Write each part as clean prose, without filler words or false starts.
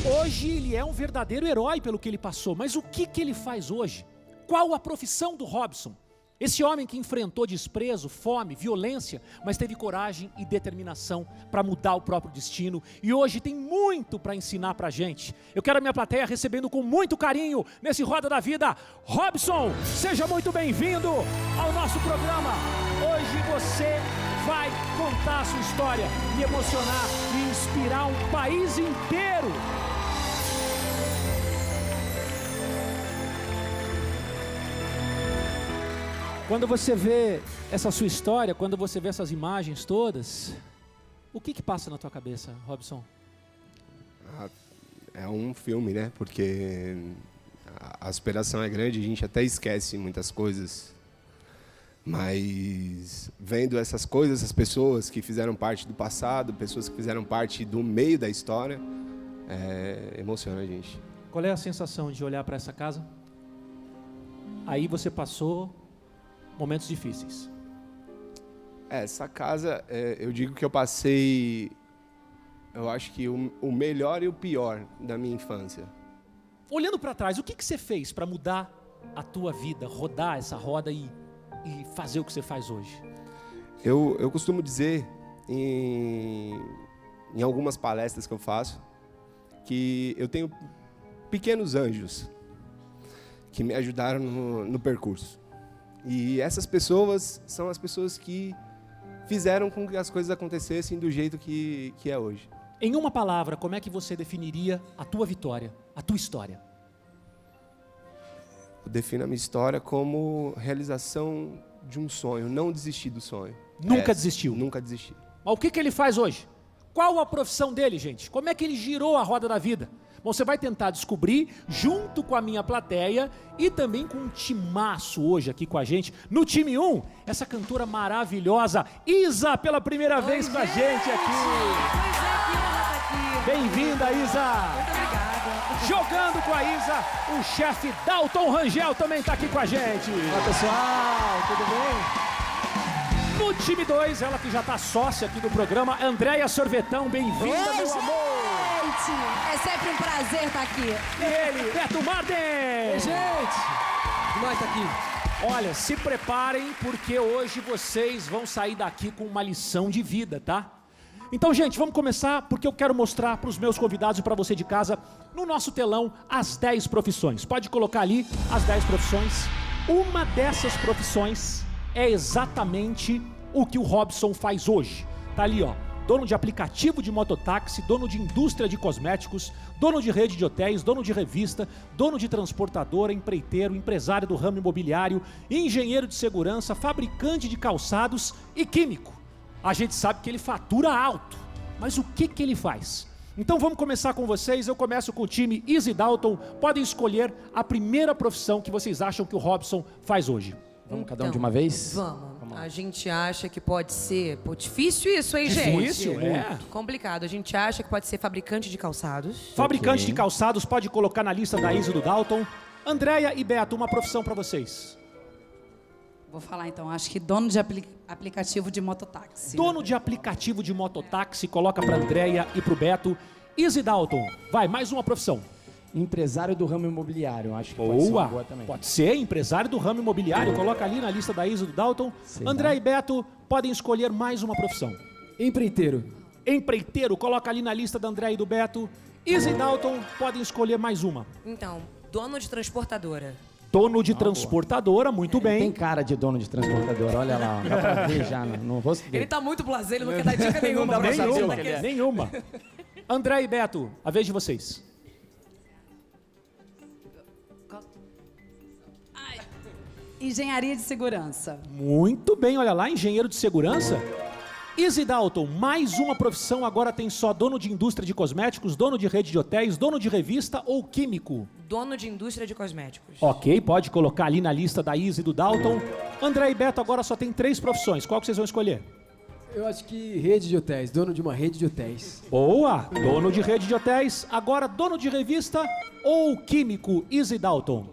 Hoje ele é um verdadeiro herói pelo que ele passou, mas o que ele faz hoje? Qual a profissão do Robson? Esse homem que enfrentou desprezo, fome, violência, mas teve coragem e determinação para mudar o próprio destino e hoje tem muito para ensinar para a gente. Eu quero a minha plateia recebendo com muito carinho nesse Roda da Vida, Robson, seja muito bem-vindo ao nosso programa. Hoje você vai contar a sua história e emocionar e inspirar um país inteiro. Quando você vê essa sua história, quando você vê essas imagens todas, o que passa na tua cabeça, Robson? É um filme, né? Porque a aspiração é grande, a gente até esquece muitas coisas. Mas vendo essas coisas, as pessoas que fizeram parte do passado, pessoas que fizeram parte do meio da história, emociona a gente. Qual é a sensação de olhar para essa casa? Aí você passou momentos difíceis. Essa casa, eu digo que eu passei, eu acho que o melhor e o pior da minha infância. Olhando para trás, o que você fez para mudar a tua vida, rodar essa roda e fazer o que você faz hoje? Eu costumo dizer em algumas palestras que eu faço que eu tenho pequenos anjos que me ajudaram no percurso. E essas pessoas são as pessoas que fizeram com que as coisas acontecessem do jeito que é hoje. Em uma palavra, como é que você definiria a tua vitória, a tua história? Eu defino a minha história como realização de um sonho, não desistir do sonho. Nunca desistiu? Nunca desisti. Mas o que ele faz hoje? Qual a profissão dele, gente? Como é que ele girou a roda da vida? Bom, você vai tentar descobrir junto com a minha plateia e também com um timaço hoje aqui com a gente. No time 1, essa cantora maravilhosa, Isa, pela primeira vez com a gente aqui. Pois é, que honra estar aqui. Bem-vinda, Isa. Muito obrigada. Jogando com a Isa, o chefe Dalton Rangel também está aqui com a gente. Olá, pessoal, tudo bem? No time 2, ela que já está sócia aqui do programa, Andréia Sorvetão, bem-vinda, meu amor. É sempre um prazer estar aqui. E ele, Beto Marden. Ei, gente! Demais tá aqui. Olha, se preparem porque hoje vocês vão sair daqui com uma lição de vida, tá? Então, gente, vamos começar porque eu quero mostrar para os meus convidados e para você de casa, no nosso telão, as 10 profissões. Pode colocar ali as 10 profissões. Uma dessas profissões é exatamente o que o Robson faz hoje. Tá ali, ó. Dono de aplicativo de mototáxi, dono de indústria de cosméticos, dono de rede de hotéis, dono de revista, dono de transportadora, empreiteiro, empresário do ramo imobiliário, engenheiro de segurança, fabricante de calçados e químico. A gente sabe que ele fatura alto, mas o que ele faz? Então vamos começar com vocês, eu começo com o time Isa e Dalton, podem escolher a primeira profissão que vocês acham que o Robson faz hoje. Vamos cada um de uma vez? Vamos. A gente acha que pode ser... Pô, difícil isso, hein, gente? Difícil, é. Muito complicado. A gente acha que pode ser fabricante de calçados. Fabricante de calçados, pode colocar na lista da Isa e do Dalton. Andréia e Beto, uma profissão para vocês. Vou falar então, acho que dono de aplicativo de mototáxi. Dono de aplicativo de mototáxi, coloca para Andréia e para o Beto. Isa e Dalton, vai, mais uma profissão. Empresário do ramo imobiliário, acho que pode ser uma boa também. Pode ser, empresário do ramo imobiliário, coloca ali na lista da Isa e do Dalton. Sei André lá. e Beto podem escolher mais uma profissão. Empreiteiro. Empreiteiro, coloca ali na lista da André e do Beto. Isa e Dalton podem escolher mais uma. Então, dono de transportadora. Dono de transportadora, muito Tem bem. cara de dono de transportadora, olha lá, dá pra ver já no rosto dele. Ele tá muito blazer, ele não quer dar dica nenhuma. dá pra pra gente. saber o Nenhuma, que ele é. nenhuma. André e Beto, a vez de vocês. Engenharia de segurança. Muito bem, olha lá, engenheiro de segurança. Isa e Dalton, mais uma profissão, agora tem só dono de indústria de cosméticos, dono de rede de hotéis, dono de revista ou químico. Dono de indústria de cosméticos. Ok, pode colocar ali na lista da Isa e do Dalton. André e Beto agora só tem 3 profissões, qual que vocês vão escolher? Eu acho que rede de hotéis, dono de uma rede de hotéis. Boa, dono de rede de hotéis, agora dono de revista ou químico, Isa e Dalton?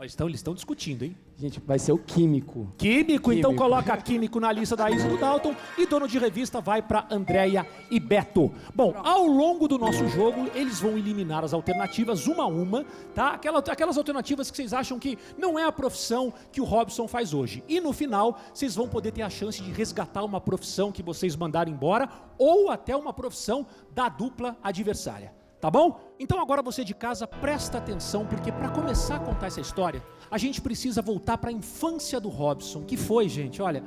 Eles estão discutindo, hein? Gente, vai ser o químico. Químico, então Químico. coloca químico na lista da Isa e do Dalton. E dono de revista vai para Andréia e Beto. Bom, ao longo do nosso jogo, eles vão eliminar as alternativas uma a uma, tá? Aquelas alternativas que vocês acham que não é a profissão que o Robson faz hoje. E no final, vocês vão poder ter a chance de resgatar uma profissão que vocês mandaram embora ou até uma profissão da dupla adversária. Tá bom? Então agora você de casa presta atenção, porque para começar a contar essa história, a gente precisa voltar para a infância do Robson, que foi, gente, olha,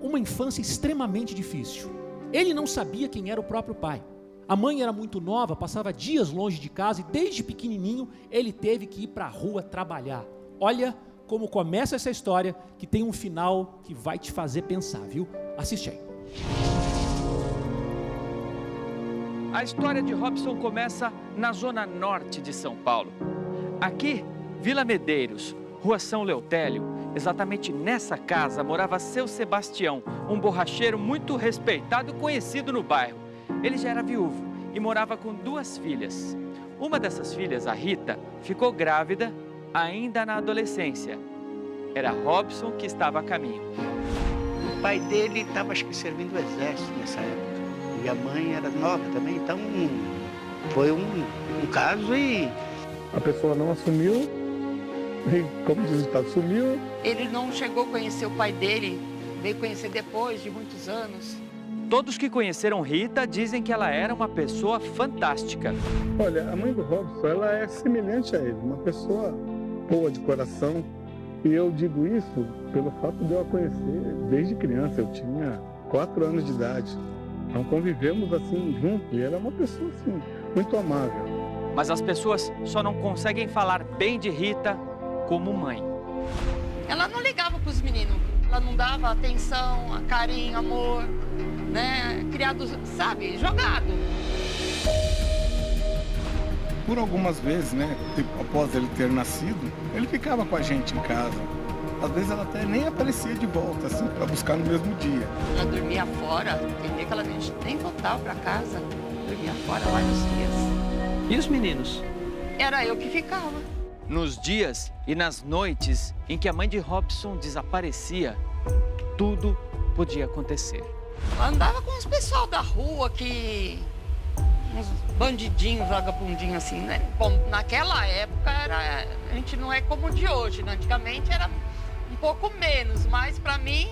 uma infância extremamente difícil. Ele não sabia quem era o próprio pai. A mãe era muito nova, passava dias longe de casa e desde pequenininho ele teve que ir para a rua trabalhar. Olha como começa essa história, que tem um final que vai te fazer pensar, viu? Assiste aí. A história de Robson começa na zona norte de São Paulo. Aqui, Vila Medeiros, Rua São Leotélio, exatamente nessa casa morava seu Sebastião, um borracheiro muito respeitado e conhecido no bairro. Ele já era viúvo e morava com 2 filhas. Uma dessas filhas, a Rita, ficou grávida ainda na adolescência. Era Robson que estava a caminho. O pai dele estava, acho que, servindo o exército nessa época. E a mãe era nova também, então foi um caso e... A pessoa não assumiu, e, como diz o ditado, sumiu. Ele não chegou a conhecer o pai dele, veio conhecer depois de muitos anos. Todos que conheceram Rita dizem que ela era uma pessoa fantástica. Olha, a mãe do Robson, ela é semelhante a ele, uma pessoa boa de coração. E eu digo isso pelo fato de eu a conhecer desde criança, eu tinha 4 anos de idade. Então convivemos assim junto e ela é uma pessoa assim, muito amável. Mas as pessoas só não conseguem falar bem de Rita como mãe. Ela não ligava para os meninos, ela não dava atenção, carinho, amor, né? Criado, sabe, jogado. Por algumas vezes, né, após ele ter nascido, ele ficava com a gente em casa. Às vezes ela até nem aparecia de volta, assim, para buscar no mesmo dia. Ela dormia fora, tem dia que ela nem voltava para casa, dormia fora vários dias. E os meninos? Era eu que ficava. Nos dias e nas noites em que a mãe de Robson desaparecia, tudo podia acontecer. Ela andava com os pessoal da rua que... uns bandidinhos, vagabundinhos assim, né? Bom, naquela época a gente não é como de hoje, né? Antigamente era um pouco menos, mas pra mim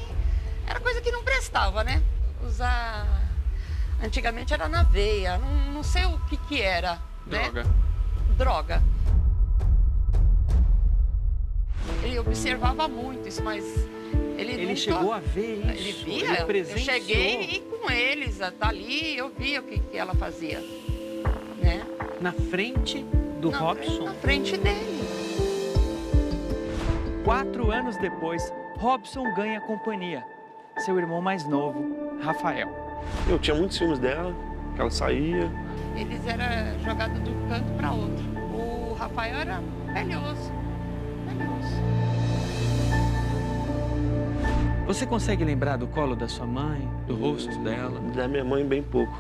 era coisa que não prestava, né? Usar... Antigamente era na veia, não sei o que era, Droga. né? Droga. Ele observava muito isso, mas ele nunca... chegou a ver isso. Ele via, eu cheguei e com eles, tá ali, eu via o que ela fazia, né? Na frente do Robson? Na frente dele. 4 anos depois, Robson ganha companhia. Seu irmão mais novo, Rafael. Eu tinha muitos ciúmes dela, que ela saía. Eles eram jogados de um canto para outro. O Rafael era velhoso. Você consegue lembrar do colo da sua mãe, do rosto dela? Da minha mãe, bem pouco.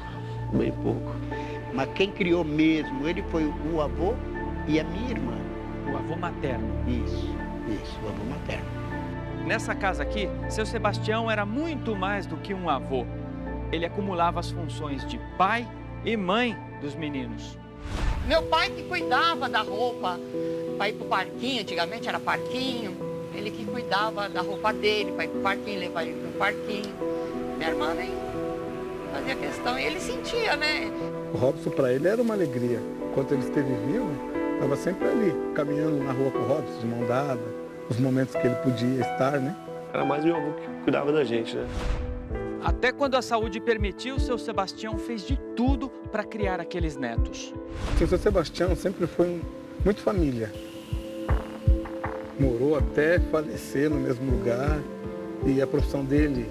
Bem pouco. Mas quem criou mesmo, ele foi o avô e a minha irmã. O avô materno. Isso, o avô materno. Nessa casa aqui, seu Sebastião era muito mais do que um avô. Ele acumulava as funções de pai e mãe dos meninos. Meu pai que cuidava da roupa, para ir pro parquinho, antigamente era parquinho. Ele que cuidava da roupa dele, para ir pro parquinho, levar ele pro parquinho. Minha irmã nem fazia questão, e ele sentia, né? O Robson, para ele, era uma alegria. Enquanto ele esteve vivo, estava sempre ali, caminhando na rua com o Robson, de mão dada, os momentos que ele podia estar, né? Era mais meu avô que cuidava da gente, né? Até quando a saúde permitiu, seu Sebastião fez de tudo para criar aqueles netos. O seu Sebastião sempre foi muito família. Morou até falecer no mesmo lugar e a profissão dele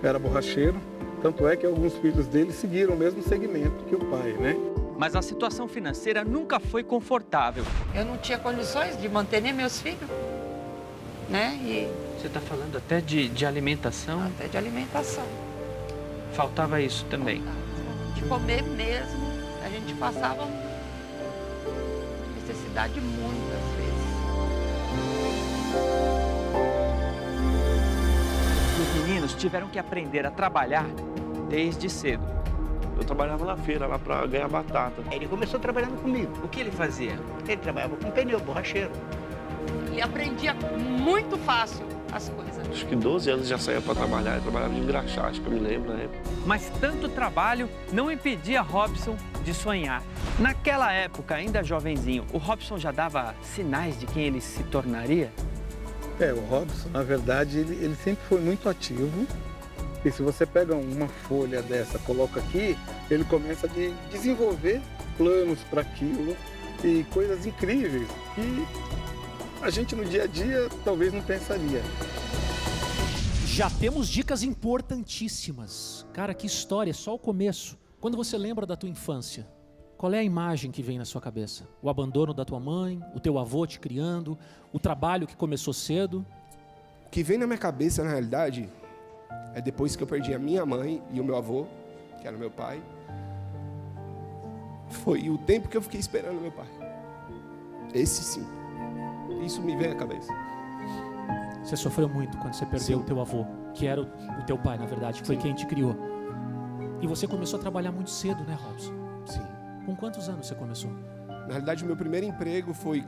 era borracheiro. Tanto é que alguns filhos dele seguiram o mesmo segmento que o pai, né? Mas a situação financeira nunca foi confortável. Eu não tinha condições de manter nem meus filhos, né? E Você está falando até de alimentação? até de alimentação. Faltava isso também. De comer mesmo, a gente passava necessidade muitas vezes. meninos tiveram que aprender a trabalhar desde cedo. Eu trabalhava na feira lá para ganhar batata. Ele começou trabalhando comigo. O que ele fazia? Ele trabalhava com pneu, borracheiro. Ele aprendia muito fácil as coisas. Acho que 12 anos já saía para trabalhar. Eu trabalhava de engraxate, que eu me lembro na época. Mas tanto trabalho não impedia Robson de sonhar. Naquela época, ainda jovenzinho, o Robson já dava sinais de quem ele se tornaria? O Robson, na verdade, ele sempre foi muito ativo. E se você pega uma folha dessa, coloca aqui, ele começa a desenvolver planos para aquilo e coisas incríveis que a gente no dia a dia talvez não pensaria. Já temos dicas importantíssimas. Cara, que história, só o começo. Quando você lembra da tua infância, qual é a imagem que vem na sua cabeça? O abandono da tua mãe, o teu avô te criando, o trabalho que começou cedo? O que vem na minha cabeça, na realidade, é depois que eu perdi a minha mãe e o meu avô, que era meu pai, foi o tempo que eu fiquei esperando meu pai. Esse sim. Isso me vem à cabeça. Você sofreu muito quando você perdeu o teu avô, que era o teu pai, na verdade, que foi quem te criou. E você começou a trabalhar muito cedo, né, Robson? Sim. Com quantos anos você começou? Na realidade, o meu primeiro emprego foi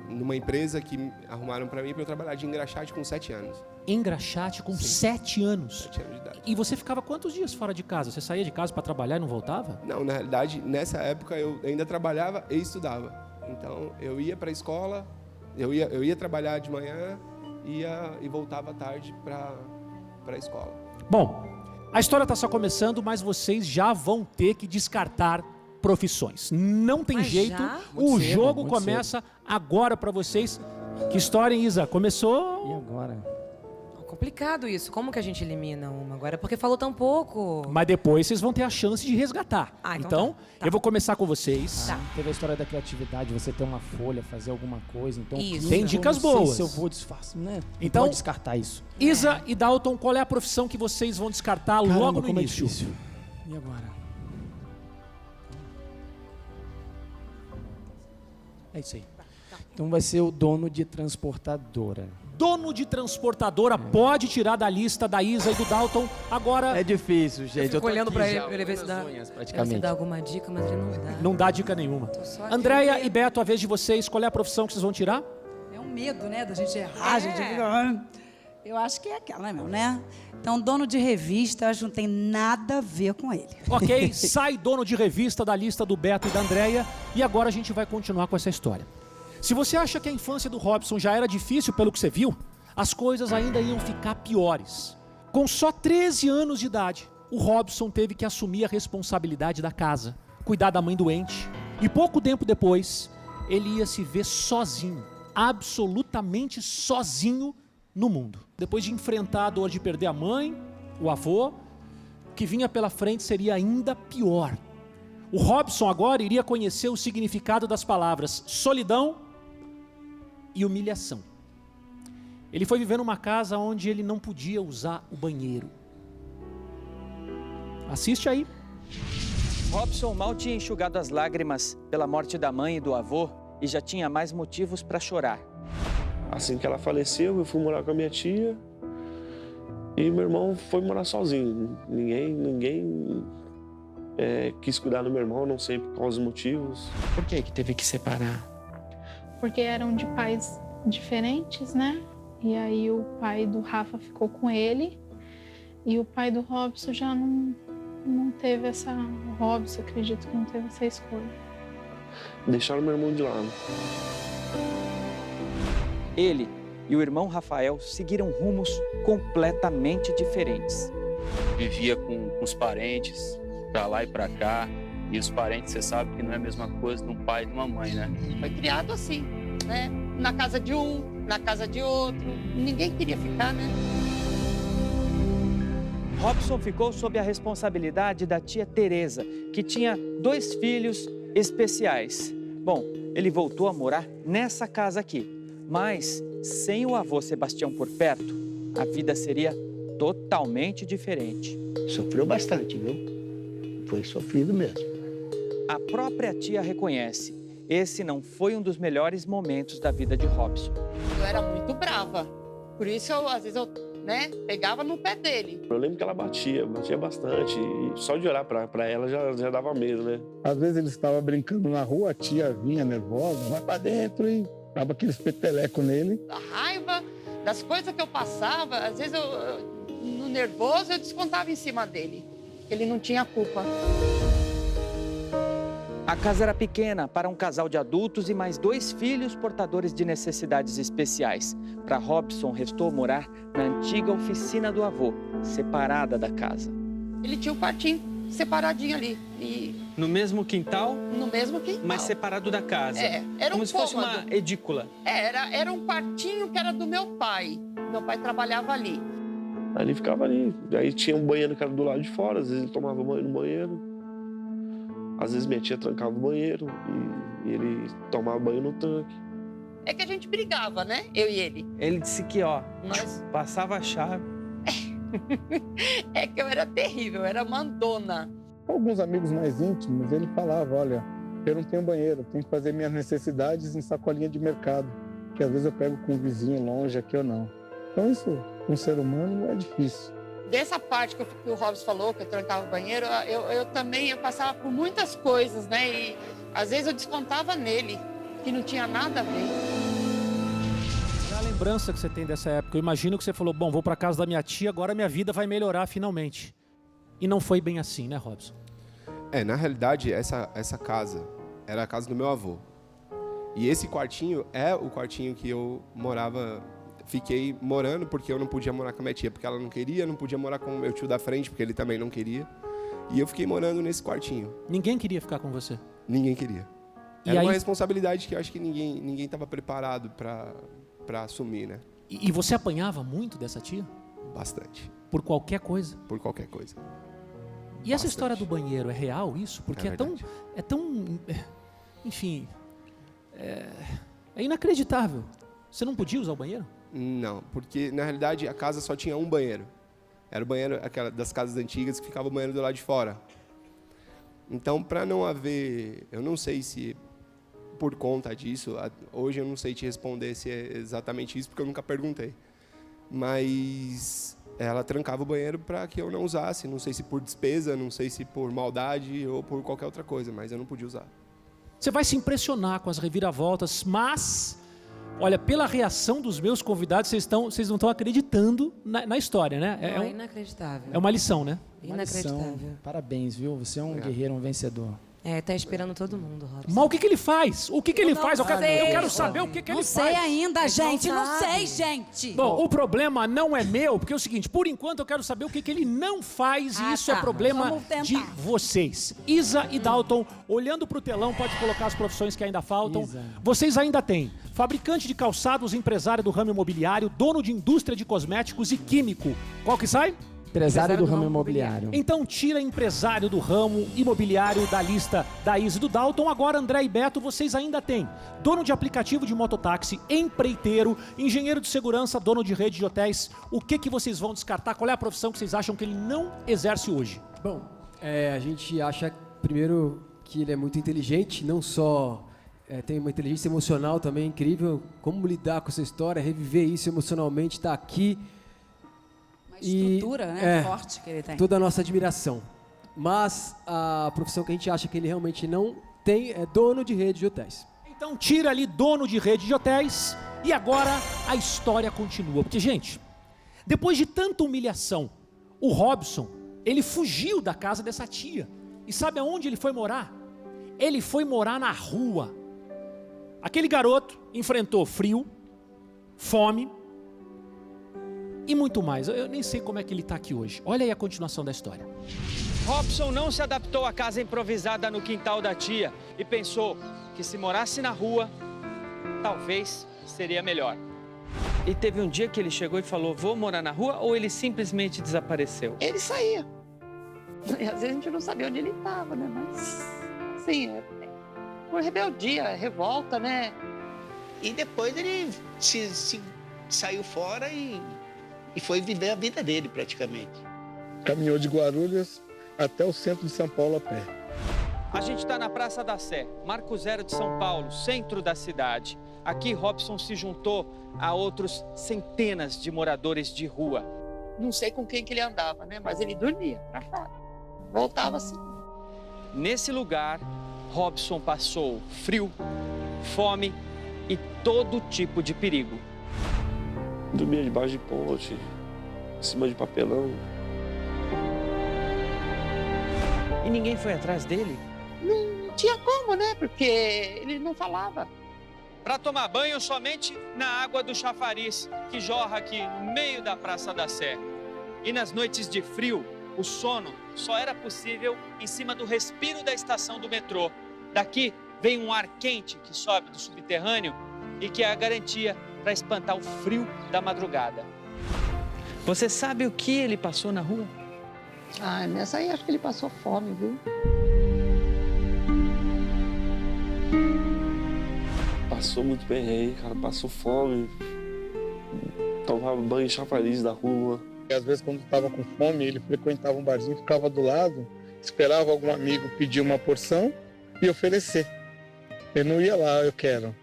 numa empresa que arrumaram para mim para eu trabalhar de engraxate com 7 anos. Engraxate com 7 anos? 7 anos de idade. E você ficava quantos dias fora de casa? Você saía de casa para trabalhar e não voltava? Não, na realidade, nessa época eu ainda trabalhava e estudava. Então, eu ia para a escola, eu ia trabalhar de manhã e voltava à tarde para a escola. Bom, a história está só começando, mas vocês já vão ter que descartar profissões. Não tem jeito, já? O jogo começa agora para vocês. Que história, hein, Isa? Começou... E agora? Complicado isso. Como que a gente elimina uma agora? Porque falou tão pouco. Mas depois vocês vão ter a chance de resgatar. Então tá. Eu vou começar com vocês. Tá. Teve a história da criatividade, você ter uma folha, fazer alguma coisa. Então, Isso. Tem dicas não sei boas. se eu vou disfarçar, né? Então- Pode descartar isso. Isa e Dalton, qual é a profissão que vocês vão descartar Caramba, logo no como é início? difícil. E agora? É isso aí. Então vai ser o dono de transportadora. Dono de transportadora pode tirar da lista da Isa e do Dalton. Agora, É difícil, gente. Eu fico tô olhando aqui pra já, ele ver se dá, unhas, se praticamente. dá alguma dica, mas ele não dá. não dá dica nenhuma. Tô só aqui. Andréia e Beto, a vez de vocês, qual é a profissão que vocês vão tirar? É um medo, né, da gente errar, a gente fica... Eu acho que é aquela, né, meu, né? Então, dono de revista, acho que não tem nada a ver com ele. Ok, sai dono de revista da lista do Beto e da Andréia. E agora a gente vai continuar com essa história. Se você acha que a infância do Robson já era difícil pelo que você viu, as coisas ainda iam ficar piores. Com só 13 anos de idade, o Robson teve que assumir a responsabilidade da casa, cuidar da mãe doente. E pouco tempo depois, ele ia se ver sozinho, absolutamente sozinho no mundo. Depois de enfrentar a dor de perder a mãe, o avô, o que vinha pela frente seria ainda pior. O Robson agora iria conhecer o significado das palavras solidão e humilhação. Ele foi viver numa casa onde ele não podia usar o banheiro. Assiste aí. Robson mal tinha enxugado as lágrimas pela morte da mãe e do avô e já tinha mais motivos para chorar. Assim que ela faleceu, eu fui morar com a minha tia e meu irmão foi morar sozinho. Ninguém quis cuidar do meu irmão, não sei por quais motivos. Por que teve que separar? Porque eram de pais diferentes, né? E aí o pai do Rafa ficou com ele e o pai do Robson já não teve essa... O Robson, acredito que não teve essa escolha. Deixaram meu irmão de lado. Ele e o irmão Rafael seguiram rumos completamente diferentes. Vivia com os parentes, pra lá e pra cá. E os parentes, você sabe que não é a mesma coisa de um pai e de uma mãe, né? Foi criado assim, né? Na casa de um, na casa de outro. Ninguém queria ficar, né? Robson ficou sob a responsabilidade da tia Teresa, que tinha 2 filhos especiais. Bom, ele voltou a morar nessa casa aqui, mas sem o avô Sebastião por perto, a vida seria totalmente diferente. Sofreu bastante, viu? Foi sofrido mesmo. A própria tia reconhece, esse não foi um dos melhores momentos da vida de Robson. Eu era muito brava. Por isso, às vezes, eu pegava no pé dele. Eu lembro que ela batia bastante. E só de olhar pra ela já dava medo, né? Às vezes ele estava brincando na rua, a tia vinha nervosa, vai pra dentro e dava aqueles petelecos nele. A raiva das coisas que eu passava, às vezes, no nervoso, eu descontava em cima dele. Ele não tinha culpa. A casa era pequena para um casal de adultos e mais 2 filhos portadores de necessidades especiais. Para Robson, restou morar na antiga oficina do avô, separada da casa. Ele tinha um quartinho separadinho ali. No mesmo quintal? No mesmo quintal. Mas separado da casa? Era como um se fosse cômodo. uma edícula? Era um quartinho que era do meu pai. Meu pai trabalhava ali. Ali ficava ali. Aí tinha um banheiro que era do lado de fora, às vezes ele tomava banho no banheiro. Às vezes minha tia trancava o banheiro e ele tomava banho no tanque. É que a gente brigava, né? Eu e ele. Ele disse que, passava a chave. É que eu era terrível, eu era mandona. Alguns amigos mais íntimos, ele falava, olha, eu não tenho banheiro, eu tenho que fazer minhas necessidades em sacolinha de mercado, que às vezes eu pego com um vizinho longe, aqui ou não. Então isso, com um ser humano, é difícil. Dessa parte que o Robson falou, que eu trancava o banheiro, eu também passava por muitas coisas, né? E às vezes eu descontava nele, que não tinha nada a ver. Qual é a lembrança que você tem dessa época? Eu imagino que você falou, bom, vou para casa da minha tia, agora minha vida vai melhorar finalmente. E não foi bem assim, né, Robson? Na realidade, essa casa era a casa do meu avô. E esse quartinho é o quartinho que eu morava. Fiquei morando porque eu não podia morar com a minha tia, porque ela não queria, não podia morar com o meu tio da frente, porque ele também não queria. E eu fiquei morando nesse quartinho. Ninguém queria ficar com você? Ninguém queria. E Era aí... uma responsabilidade que eu acho que ninguém estava preparado para assumir, né? E você apanhava muito dessa tia? Bastante. Por qualquer coisa? Por qualquer coisa. E essa história do banheiro, é real isso? Porque é tão... Enfim... É inacreditável. Você não podia usar o banheiro? Não, porque na realidade a casa só tinha um banheiro. Era o banheiro das casas antigas que ficava o banheiro do lado de fora. Então, para não haver... Eu não sei se por conta disso... Hoje eu não sei te responder se é exatamente isso, porque eu nunca perguntei. Mas ela trancava o banheiro para que eu não usasse. Não sei se por despesa, não sei se por maldade ou por qualquer outra coisa, mas eu não podia usar. Você vai se impressionar com as reviravoltas, mas... Olha, pela reação dos meus convidados, vocês não estão acreditando na história, né? É inacreditável. É uma lição, né? Inacreditável. Parabéns, viu? Você é um guerreiro, um vencedor. Tá esperando todo mundo, Robson. Mas o que ele faz? O que ele faz? Eu quero saber o que ele faz. Não sei ainda, gente. Não sei, gente. Bom, o problema não é meu, porque é o seguinte, por enquanto eu quero saber o que ele não faz e isso é problema de vocês. Isa e Dalton, olhando para o telão, pode colocar as profissões que ainda faltam. Vocês ainda têm fabricante de calçados, empresário do ramo imobiliário, dono de indústria de cosméticos e químico. Qual que sai? Empresário do ramo imobiliário. Então tira empresário do ramo imobiliário da lista da Isa e do Dalton. Agora, André e Beto, vocês ainda têm dono de aplicativo de mototáxi, empreiteiro, engenheiro de segurança, dono de rede de hotéis. O que vocês vão descartar? Qual é a profissão que vocês acham que ele não exerce hoje? Bom, a gente acha, primeiro, que ele é muito inteligente, não só... tem uma inteligência emocional também incrível. Como lidar com essa história, reviver isso emocionalmente, estar aqui... Estrutura, né? Forte que ele tem. Toda a nossa admiração. Mas a profissão que a gente acha que ele realmente não tem é dono de rede de hotéis. Então tira ali dono de rede de hotéis e agora a história continua. Porque, gente, depois de tanta humilhação, o Robson, ele fugiu da casa dessa tia. E sabe aonde ele foi morar? Ele foi morar na rua. Aquele garoto enfrentou frio, fome, e muito mais. Eu nem sei como é que ele está aqui hoje. Olha aí a continuação da história. Robson não se adaptou à casa improvisada no quintal da tia e pensou que se morasse na rua, talvez seria melhor. E teve um dia que ele chegou e falou, vou morar na rua, ou ele simplesmente desapareceu? Ele saía. E às vezes a gente não sabia onde ele estava, né? Mas, assim, por rebeldia, revolta, né? E depois ele se saiu fora e foi viver a vida dele, praticamente. Caminhou de Guarulhos até o centro de São Paulo a pé. A gente está na Praça da Sé, Marco Zero de São Paulo, centro da cidade. aqui Robson se juntou a outros centenas de moradores de rua. Não sei com quem que ele andava, né? Mas ele dormia pra fora. Voltava assim. Nesse lugar, Robson passou frio, fome e todo tipo de perigo. Dormia debaixo de ponte, em cima de papelão. E ninguém foi atrás dele? Não tinha como, né? Porque ele não falava. Para tomar banho somente na água do chafariz, que jorra aqui no meio da Praça da Sé. E nas noites de frio, o sono só era possível em cima do respiro da estação do metrô. Daqui vem um ar quente que sobe do subterrâneo e que é a garantia para espantar o frio da madrugada. Você sabe o que ele passou na rua? Ah, nessa aí acho que ele passou fome, viu? Passou muito bem, cara, passou fome. Tomava banho em chafariz da rua. E às vezes, quando estava com fome, ele frequentava um barzinho, ficava do lado, esperava algum amigo pedir uma porção e oferecer. Ele não ia lá, eu quero.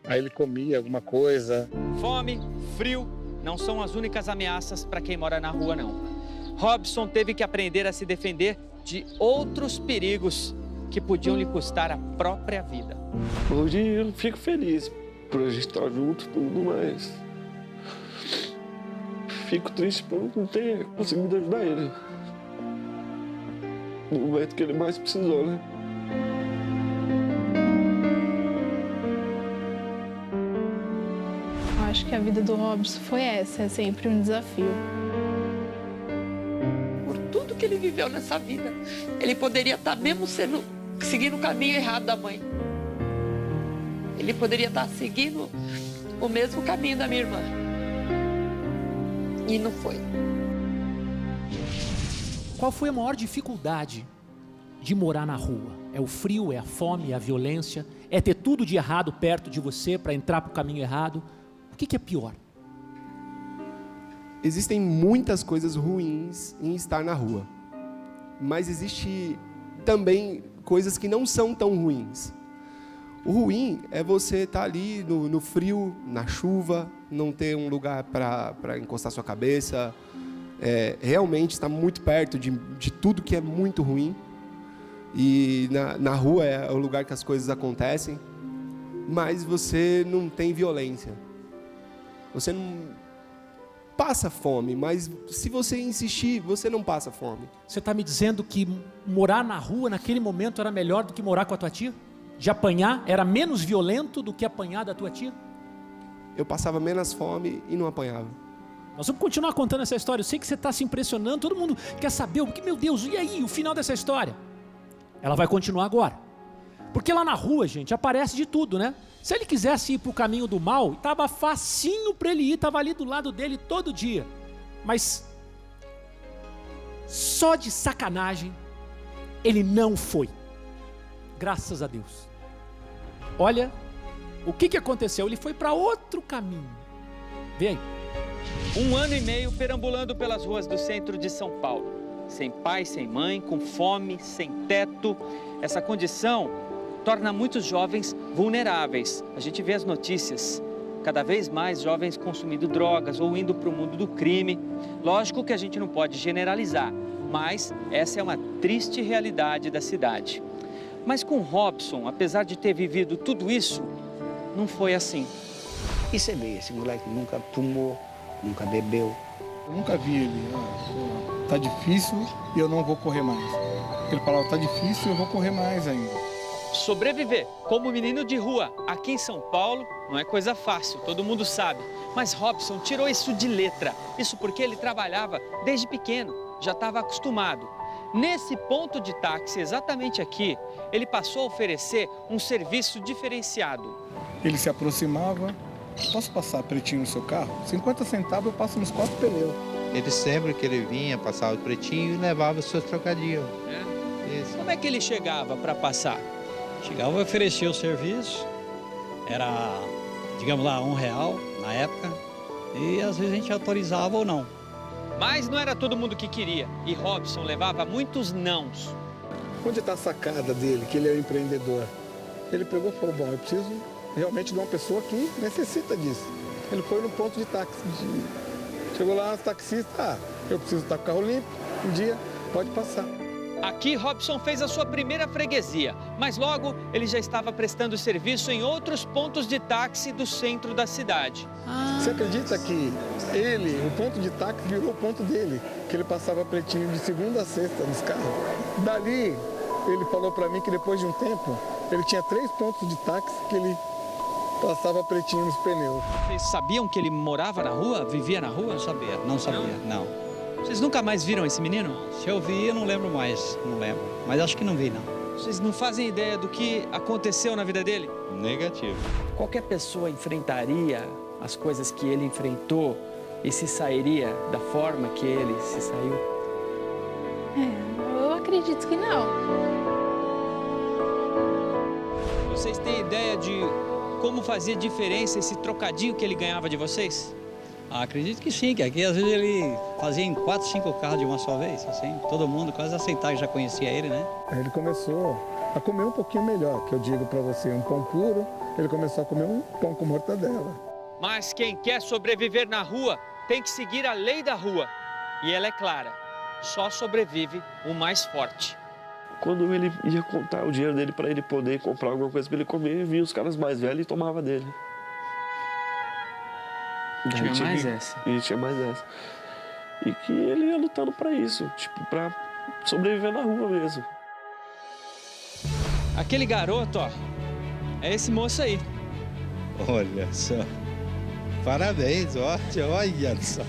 Aí ele comia alguma coisa. Fome, frio, não são as únicas ameaças para quem mora na rua, não. Robson teve que aprender a se defender de outros perigos que podiam lhe custar a própria vida. Hoje eu fico feliz por a gente estar junto, tudo, mas fico triste por não ter conseguido ajudar ele no momento que ele mais precisou, né? Eu acho que a vida do Robson foi essa, é sempre um desafio. Por tudo que ele viveu nessa vida, ele poderia estar mesmo seguindo o caminho errado da mãe. Ele poderia estar seguindo o mesmo caminho da minha irmã. E não foi. Qual foi a maior dificuldade de morar na rua? É o frio, é a fome, é a violência, é ter tudo de errado perto de você para entrar para o caminho errado? O que é pior? Existem muitas coisas ruins em estar na rua, mas existe também coisas que não são tão ruins. O ruim é você estar ali no frio, na chuva, não ter um lugar para encostar sua cabeça, realmente estar muito perto de tudo que é muito ruim. E na rua é o lugar que as coisas acontecem, mas você não tem violência. Você não passa fome, mas se você insistir, você não passa fome. Você está me dizendo que morar na rua naquele momento era melhor do que morar com a tua tia? De apanhar era menos violento do que apanhar da tua tia? Eu passava menos fome e não apanhava. Nós vamos continuar contando essa história. Eu sei que você está se impressionando, todo mundo quer saber, porque, meu Deus, e aí, o final dessa história? Ela vai continuar agora. Porque lá na rua, gente, aparece de tudo, né? Se ele quisesse ir para o caminho do mal, estava facinho para ele ir, estava ali do lado dele todo dia. Mas, só de sacanagem, ele não foi. Graças a Deus. Olha, o que aconteceu? Ele foi para outro caminho. Vê aí. 1 ano e meio perambulando pelas ruas do centro de São Paulo. Sem pai, sem mãe, com fome, sem teto. Essa condição torna muitos jovens vulneráveis. A gente vê as notícias, cada vez mais jovens consumindo drogas ou indo para o mundo do crime. Lógico que a gente não pode generalizar, mas essa é uma triste realidade da cidade. Mas com Robson, apesar de ter vivido tudo isso, não foi assim. E você vê, esse moleque nunca fumou, nunca bebeu. Eu nunca vi ele, tá difícil e eu não vou correr mais. Ele falava, tá difícil e eu vou correr mais ainda. Sobreviver como menino de rua aqui em São Paulo não é coisa fácil, todo mundo sabe. Mas Robson tirou isso de letra. Isso porque ele trabalhava desde pequeno, já estava acostumado. Nesse ponto de táxi, exatamente aqui, ele passou a oferecer um serviço diferenciado. Ele se aproximava, posso passar pretinho no seu carro? 50 centavos eu passo nos 4 pneus. Ele sempre que ele vinha, passava o pretinho e levava os seus trocadilhos. Isso. Como é que ele chegava para passar? Chegava e oferecia o serviço, era, digamos lá, R$1 na época, e às vezes a gente autorizava ou não. Mas não era todo mundo que queria, e Robson levava muitos nãos. Onde está a sacada dele, que ele é um empreendedor? Ele pegou e falou, bom, eu preciso realmente de uma pessoa que necessita disso. Ele foi no ponto de táxi. Chegou lá, o taxista, eu preciso estar com o carro limpo, um dia pode passar. Aqui, Robson fez a sua primeira freguesia, mas logo ele já estava prestando serviço em outros pontos de táxi do centro da cidade. Você acredita que o ponto de táxi virou o ponto dele, que ele passava pretinho de segunda a sexta nos carros? Dali, ele falou para mim que depois de um tempo, ele tinha 3 pontos de táxi que ele passava pretinho nos pneus. Vocês sabiam que ele morava na rua, vivia na rua? Não sabia, não. Vocês nunca mais viram esse menino? Se eu vi, eu não lembro mais, não lembro. Mas acho que não vi, não. Vocês não fazem ideia do que aconteceu na vida dele? Negativo. Qualquer pessoa enfrentaria as coisas que ele enfrentou e se sairia da forma que ele se saiu? Eu acredito que não. Vocês têm ideia de como fazia diferença esse trocadinho que ele ganhava de vocês? Acredito que sim, que aqui às vezes ele fazia em 4, 5 carros de uma só vez, assim. Todo mundo quase aceitava, já conhecia ele, né? Aí ele começou a comer um pouquinho melhor, que eu digo para você, um pão puro, ele começou a comer um pão com mortadela. Mas quem quer sobreviver na rua tem que seguir a lei da rua. E ela é clara, só sobrevive o mais forte. Quando ele ia contar o dinheiro dele para ele poder comprar alguma coisa para ele comer, vinha os caras mais velhos e tomava dele. Tinha mais essa? E tinha mais essa. E que ele ia lutando para isso, tipo, para sobreviver na rua mesmo. Aquele garoto, ó, é esse moço aí. Olha só. Parabéns, ótimo, olha só.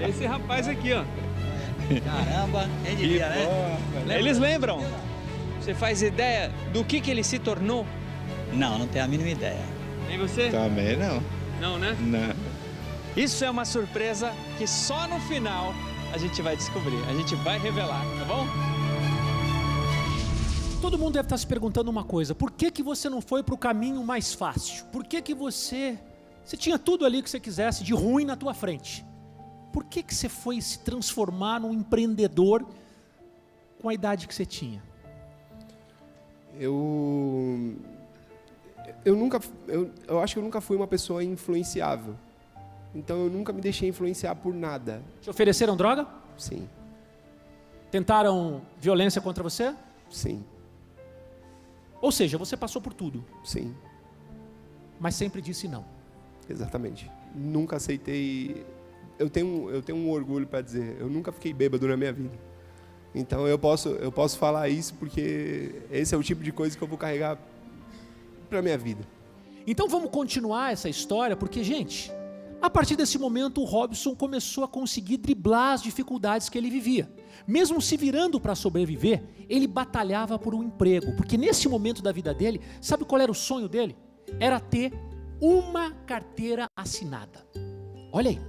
É esse rapaz aqui, ó. Caramba, é de dia, né? Eles lembram? Você faz ideia do que ele se tornou? Não tenho a mínima ideia. Nem você? Também não. Não, né? Não. Isso é uma surpresa que só no final a gente vai descobrir, a gente vai revelar, tá bom? Todo mundo deve estar se perguntando uma coisa: por que você não foi para o caminho mais fácil? Por que você tinha tudo ali que você quisesse de ruim na tua frente? Por que você foi se transformar num empreendedor com a idade que você tinha? Eu acho que eu nunca fui uma pessoa influenciável. Então eu nunca me deixei influenciar por nada. Te ofereceram droga? Sim. Tentaram violência contra você? Sim. Ou seja, você passou por tudo. Sim. Mas sempre disse não. Exatamente. Nunca aceitei. Eu tenho um orgulho para dizer, eu nunca fiquei bêbado na minha vida. Então eu posso falar isso porque esse é o tipo de coisa que eu vou carregar para minha vida. Então vamos continuar essa história, porque, gente, a partir desse momento o Robson começou a conseguir driblar as dificuldades que ele vivia. Mesmo se virando para sobreviver, ele batalhava por um emprego, porque nesse momento da vida dele, sabe qual era o sonho dele? Era ter uma carteira assinada. Olha aí.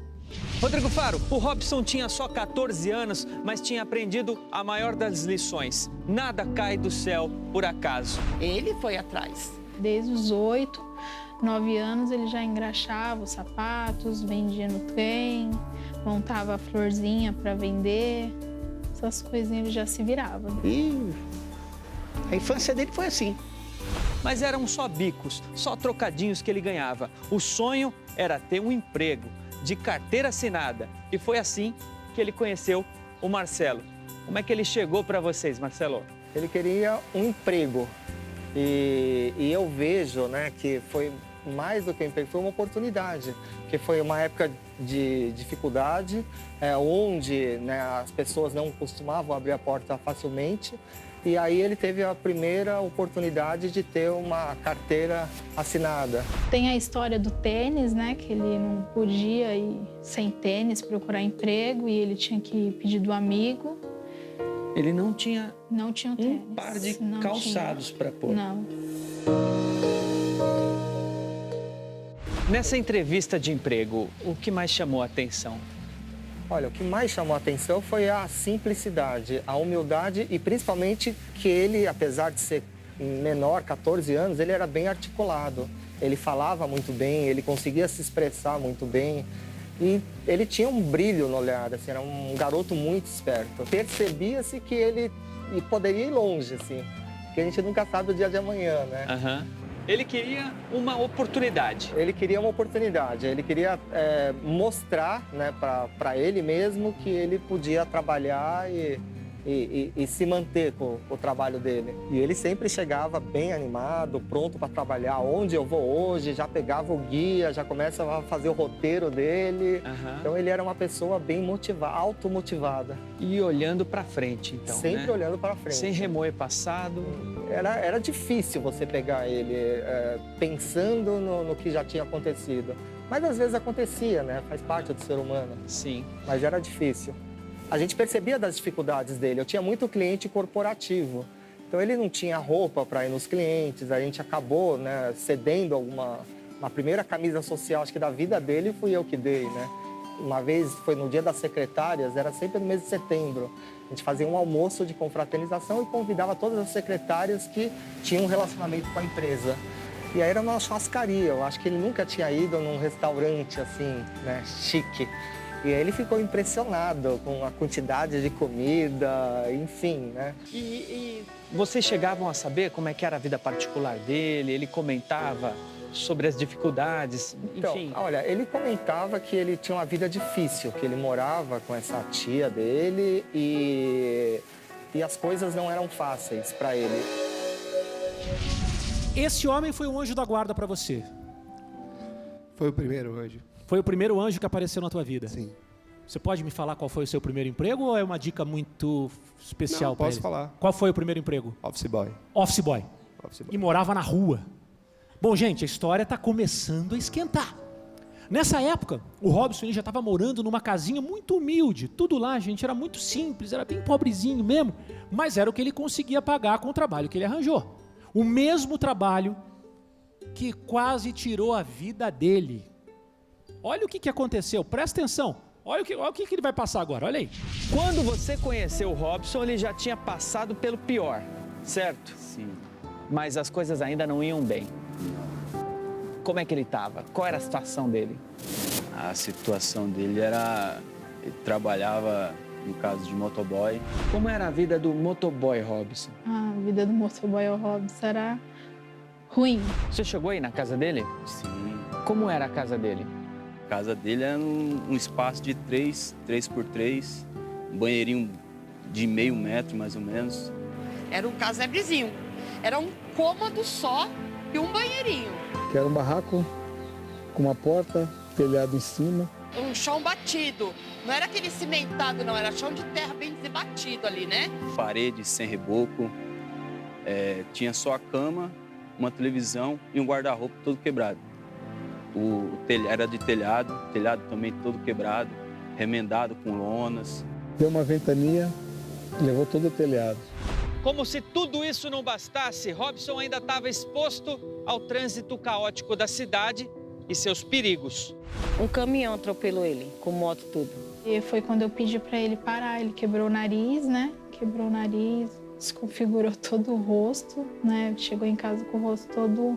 Rodrigo Faro, o Robson tinha só 14 anos, mas tinha aprendido a maior das lições. Nada cai do céu por acaso. Ele foi atrás. Desde os 8, 9 anos ele já engraxava os sapatos, vendia no trem, montava a florzinha para vender. Essas coisinhas ele já se virava. E a infância dele foi assim. Mas eram só bicos, só trocadinhos que ele ganhava. O sonho era ter um emprego de carteira assinada. E foi assim que ele conheceu o Marcelo. Como é que ele chegou para vocês, Marcelo? Ele queria um emprego. E eu vejo, né, que foi mais do que um emprego, foi uma oportunidade. Que foi uma época de dificuldade, onde, né, as pessoas não costumavam abrir a porta facilmente. E aí ele teve a primeira oportunidade de ter uma carteira assinada. Tem a história do tênis, né? Que ele não podia ir sem tênis procurar emprego e ele tinha que pedir do amigo. Ele não tinha um tênis. Par de calçados para pôr. Não. Nessa entrevista de emprego, o que mais chamou a atenção? Olha, o que mais chamou a atenção foi a simplicidade, a humildade e principalmente que ele, apesar de ser menor, 14 anos, ele era bem articulado. Ele falava muito bem, ele conseguia se expressar muito bem e ele tinha um brilho no olhar, assim, era um garoto muito esperto. Percebia-se que ele poderia ir longe, assim, porque a gente nunca sabe o dia de amanhã, né? Uhum. Ele queria uma oportunidade. Ele queria uma oportunidade, ele queria mostrar, né, para ele mesmo que ele podia trabalhar e se manter com o trabalho dele. E ele sempre chegava bem animado, pronto para trabalhar. Onde eu vou hoje, já pegava o guia, já começa a fazer o roteiro dele. Então ele era uma pessoa bem motivada, automotivada. E olhando para frente, então, sempre, né? Olhando para frente. Sem remoer passado. Era difícil você pegar ele pensando no que já tinha acontecido. Mas às vezes acontecia, né? Faz parte do ser humano. Sim. Mas era difícil. A gente percebia das dificuldades dele. Eu tinha muito cliente corporativo. Então ele não tinha roupa para ir nos clientes. A gente acabou, né, cedendo uma primeira camisa social, acho que da vida dele fui eu que dei, né? Uma vez foi no dia das secretárias, era sempre no mês de setembro. A gente fazia um almoço de confraternização e convidava todas as secretárias que tinham um relacionamento com a empresa. E aí era uma churrascaria. Eu acho que ele nunca tinha ido num restaurante assim, né, chique. E aí ele ficou impressionado com a quantidade de comida, enfim, né? E vocês chegavam a saber como é que era a vida particular dele? Ele comentava sobre as dificuldades, enfim? Então, olha, ele comentava que ele tinha uma vida difícil, que ele morava com essa tia dele e as coisas não eram fáceis para ele. Esse homem foi um anjo da guarda para você? Foi o primeiro anjo. Foi o primeiro anjo que apareceu na tua vida? Sim. Você pode me falar qual foi o seu primeiro emprego ou é uma dica muito especial para ele? Posso falar. Qual foi o primeiro emprego? Office boy. Office boy. E morava na rua. Bom, gente, a história está começando a esquentar. Nessa época, o Robson ele já estava morando numa casinha muito humilde. Tudo lá, gente, era muito simples, era bem pobrezinho mesmo. Mas era o que ele conseguia pagar com o trabalho que ele arranjou. O mesmo trabalho que quase tirou a vida dele. Olha o que aconteceu, presta atenção. Olha o que ele vai passar agora, olha aí. Quando você conheceu o Robson, ele já tinha passado pelo pior, certo? Sim. Mas as coisas ainda não iam bem. Como é que ele estava? Qual era a situação dele? A situação dele era... Ele trabalhava, no caso de motoboy. Como era a vida do motoboy Robson? A vida do motoboy Robson era ruim. Você chegou aí na casa dele? Sim. Como era a casa dele? A casa dele era um espaço de 3 por 3, um banheirinho de meio metro, mais ou menos. Era um casebrezinho. Era um cômodo só e um banheirinho. Que era um barraco com uma porta, telhado em cima. Um chão batido. Não era aquele cimentado, não. Era chão de terra bem batido ali, né? Parede sem reboco. Tinha só a cama, uma televisão e um guarda-roupa todo quebrado. Era de telhado também todo quebrado, remendado com lonas. Deu uma ventania, levou todo o telhado. Como se tudo isso não bastasse, Robson ainda estava exposto ao trânsito caótico da cidade e seus perigos. Um caminhão atropelou ele, com moto tudo. E foi quando eu pedi para ele parar, ele quebrou o nariz, né? Quebrou o nariz, desconfigurou todo o rosto, né? Chegou em casa com o rosto todo...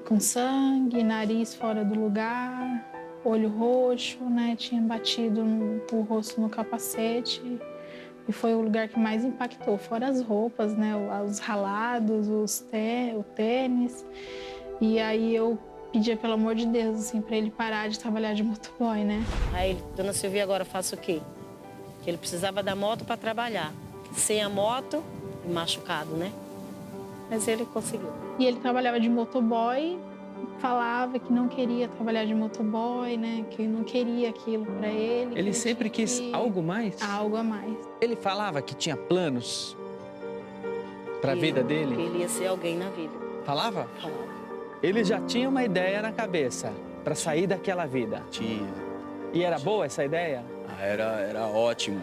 com sangue, nariz fora do lugar, olho roxo, né? Tinha batido o rosto no capacete e foi o lugar que mais impactou, fora as roupas, né? Os ralados, o tênis. E aí eu pedia, pelo amor de Deus, assim, para ele parar de trabalhar de motoboy, né? Aí, dona Silvia, agora faço o quê? Que ele precisava da moto para trabalhar. Sem a moto, machucado, né? Mas ele conseguiu. E ele trabalhava de motoboy, falava que não queria trabalhar de motoboy, né? Que não queria aquilo para ele. Ele sempre quis algo mais? Algo a mais. Ele falava que tinha planos para a vida dele? Que ele ia ser alguém na vida. Falava? Falava. Ele já tinha uma ideia na cabeça para sair daquela vida? Tinha. E era boa essa ideia? Era ótimo.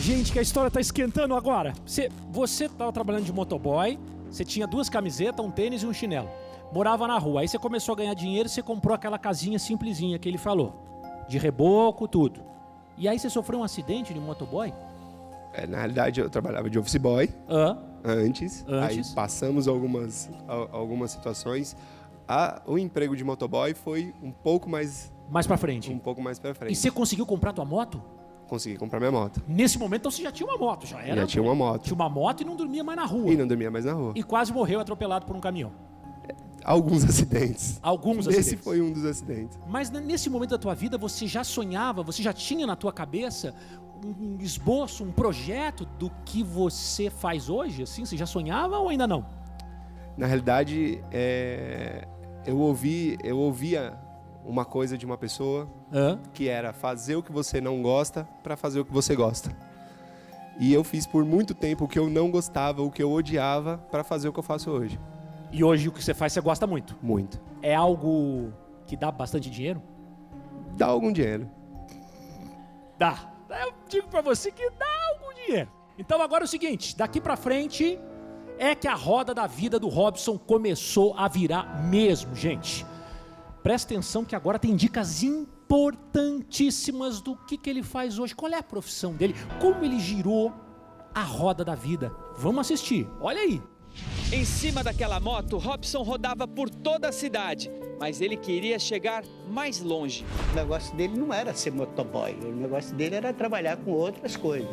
Gente, que a história tá esquentando agora. Você tava trabalhando de motoboy, você tinha 2 camisetas, um tênis e um chinelo. Morava na rua, aí você começou a ganhar dinheiro e você comprou aquela casinha simplesinha que ele falou. De reboco, tudo. E aí você sofreu um acidente de motoboy? Na realidade, eu trabalhava de office boy antes. Aí passamos algumas situações. O emprego de motoboy foi um pouco mais... Mais pra frente? Um pouco mais pra frente. E você conseguiu comprar tua moto? consegui comprar minha moto. Nesse momento, então, você já tinha uma moto, já era? Já tinha uma moto. Tinha uma moto e não dormia mais na rua. E não dormia mais na rua. E quase morreu atropelado por um caminhão. Alguns acidentes. Alguns acidentes. Esse foi um dos acidentes. Mas nesse momento da tua vida, você já sonhava, você já tinha na tua cabeça um esboço, um projeto do que você faz hoje? Assim, você já sonhava ou ainda não? Na realidade, eu ouvia uma coisa de uma pessoa que era fazer o que você não gosta para fazer o que você gosta. E eu fiz por muito tempo o que eu não gostava, o que eu odiava, para fazer o que eu faço hoje. E hoje o que você faz, você gosta muito? Muito. É algo que dá bastante dinheiro? Dá algum dinheiro. Dá. Eu digo pra você que dá algum dinheiro. Então agora é o seguinte, daqui pra frente é que a roda da vida do Robson começou a virar mesmo, gente. Presta atenção que agora tem dicas importantíssimas do que ele faz hoje. Qual é a profissão dele? Como ele girou a roda da vida? Vamos assistir, olha aí. Em cima daquela moto, Robson rodava por toda a cidade, mas ele queria chegar mais longe. O negócio dele não era ser motoboy, o negócio dele era trabalhar com outras coisas.